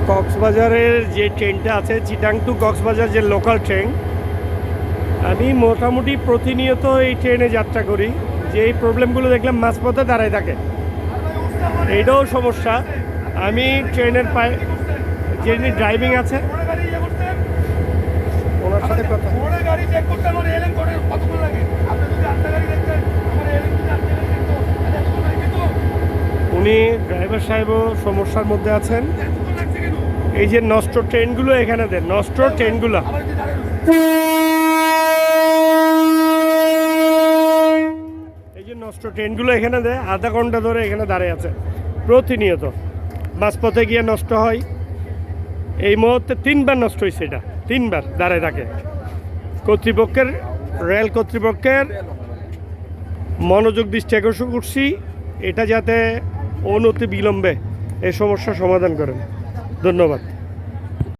কক্সবাজারের যে ট্রেনটা আছে চিটাং টু কক্সবাজার যে লোকাল ট্রেন, আমি মোটামুটি প্রতিনিয়ত এই ট্রেনে যাত্রা করি। যে এই প্রবলেমগুলো দেখলাম মাঝপথে দাঁড়ায় থাকে, এটাও সমস্যা। আমি ট্রেনের পায়ে যিনি ড্রাইভিং আছে ওনার সাথে কথা, উনি ড্রাইভার সাহেবও সমস্যার মধ্যে আছেন। এই যে নষ্ট ট্রেনগুলো এখানে দেন, নষ্ট ট্রেনগুলো এই যে নষ্ট ট্রেনগুলো এখানে দেয়, আধা ঘন্টা ধরে এখানে দাঁড়িয়ে আছে প্রতিনিয়ত। মাঝপথে গিয়ে নষ্ট হয়। এই মুহূর্তে 3বার নষ্ট হয়েছে, এটা 3বার দাঁড়ায় থাকে। কর্তৃপক্ষের, রেল কর্তৃপক্ষের মনোযোগ দৃষ্টি আকর্ষণ করছি, এটা যাতে অনতি বিলম্বে এই সমস্যার সমাধান করেন। ধন্যবাদ।